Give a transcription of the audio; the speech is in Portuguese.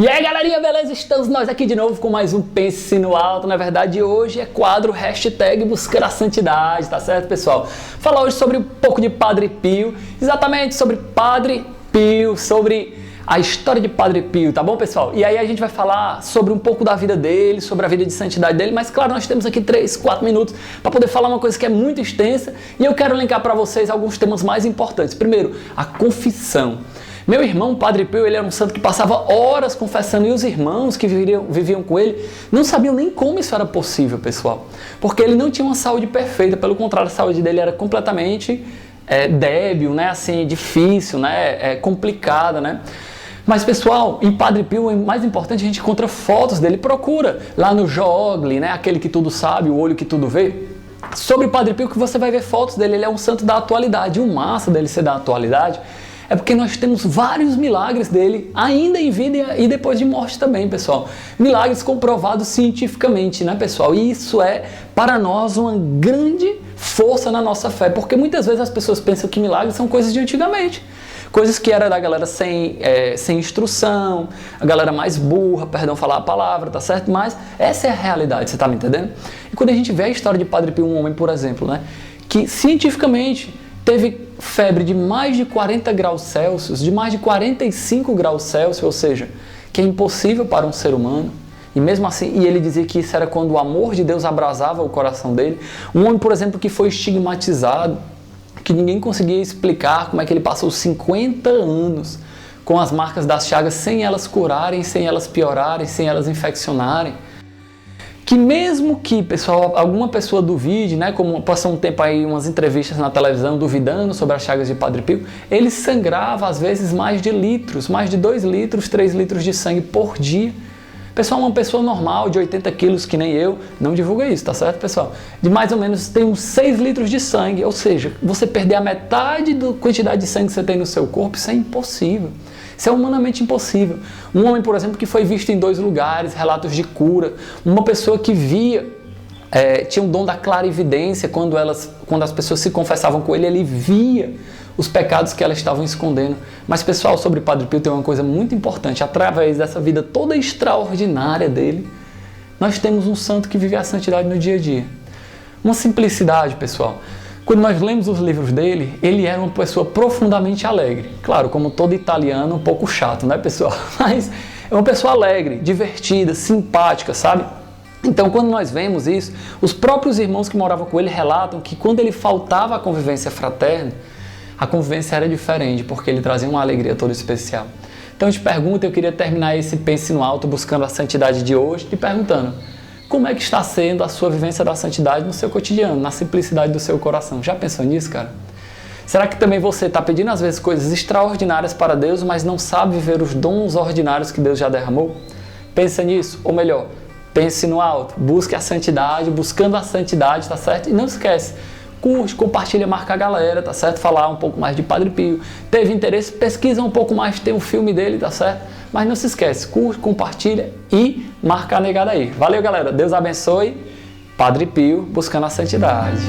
E aí galerinha, beleza? Estamos nós aqui de novo com mais um Pense no Alto. Na verdade hoje é quadro hashtag Buscar a Santidade, tá certo pessoal? Falar hoje sobre um pouco de Padre Pio, exatamente sobre Padre Pio, sobre a história de Padre Pio, tá bom pessoal? E aí a gente vai falar sobre um pouco da vida dele, sobre a vida de santidade dele, mas claro, nós temos aqui 3, 4 minutos para poder falar uma coisa que é muito extensa e eu quero linkar para vocês alguns temas mais importantes. Primeiro, a confissão. Meu irmão, Padre Pio, ele era um santo que passava horas confessando e os irmãos que viviam com ele não sabiam nem como isso era possível, pessoal. Porque ele não tinha uma saúde perfeita, pelo contrário, a saúde dele era completamente débil, né? Assim, difícil, né? Complicada, né? Mas, pessoal, em Padre Pio, o mais importante, a gente encontra fotos dele. Procura lá no Jogli, né? Aquele que tudo sabe, o olho que tudo vê. Sobre Padre Pio, que você vai ver fotos dele, ele é um santo da atualidade. O massa dele ser da atualidade é porque nós temos vários milagres dele, ainda em vida e depois de morte também, pessoal. Milagres comprovados cientificamente, né, pessoal? E isso é, para nós, uma grande força na nossa fé, porque muitas vezes as pessoas pensam que milagres são coisas de antigamente. Coisas que era da galera sem instrução, a galera mais burra, perdão falar a palavra, tá certo? Mas essa é a realidade, você tá me entendendo? E quando a gente vê a história de Padre Pio, um homem, por exemplo, né, que cientificamente teve febre de mais de 40 graus Celsius, de mais de 45 graus Celsius, ou seja, que é impossível para um ser humano. E mesmo assim, e ele dizia que isso era quando o amor de Deus abrasava o coração dele. Um homem, por exemplo, que foi estigmatizado, que ninguém conseguia explicar como é que ele passou 50 anos com as marcas das chagas sem elas curarem, sem elas piorarem, sem elas infeccionarem. Que mesmo que, pessoal, alguma pessoa duvide, né, como passou um tempo aí umas entrevistas na televisão duvidando sobre as chagas de Padre Pio, ele sangrava às vezes mais de litros, mais de 2 litros, 3 litros de sangue por dia. Pessoal, uma pessoa normal de 80 quilos, que nem eu, não divulga isso, tá certo, pessoal? De mais ou menos tem uns 6 litros de sangue, ou seja, você perder a metade da quantidade de sangue que você tem no seu corpo, isso é impossível. Isso é humanamente impossível. Um homem, por exemplo, que foi visto em 2 lugares, relatos de cura. Uma pessoa que via, tinha um dom da clarividência, quando as pessoas se confessavam com ele, ele via os pecados que elas estavam escondendo. Mas, pessoal, sobre Padre Pio tem uma coisa muito importante. Através dessa vida toda extraordinária dele, nós temos um santo que vive a santidade no dia a dia. Uma simplicidade, pessoal. Quando nós lemos os livros dele, ele era uma pessoa profundamente alegre. Claro, como todo italiano, um pouco chato, né, pessoal? Mas é uma pessoa alegre, divertida, simpática, sabe? Então, quando nós vemos isso, os próprios irmãos que moravam com ele relatam que quando ele faltava à convivência fraterna, a convivência era diferente, porque ele trazia uma alegria toda especial. Então, eu te pergunto, eu queria terminar esse Pense no Alto, buscando a santidade de hoje, te perguntando: como é que está sendo a sua vivência da santidade no seu cotidiano, na simplicidade do seu coração? Já pensou nisso, cara? Será que também você está pedindo às vezes coisas extraordinárias para Deus, mas não sabe viver os dons ordinários que Deus já derramou? Pensa nisso, ou melhor, pense no alto, busque a santidade, buscando a santidade, tá certo? E não esquece, curte, compartilha, marca a galera, tá certo? Falar um pouco mais de Padre Pio. Teve interesse? Pesquisa um pouco mais, tem um filme dele, tá certo? Mas não se esquece, curte, compartilha e marca a negada aí. Valeu, galera. Deus abençoe. Padre Pio, buscando a santidade.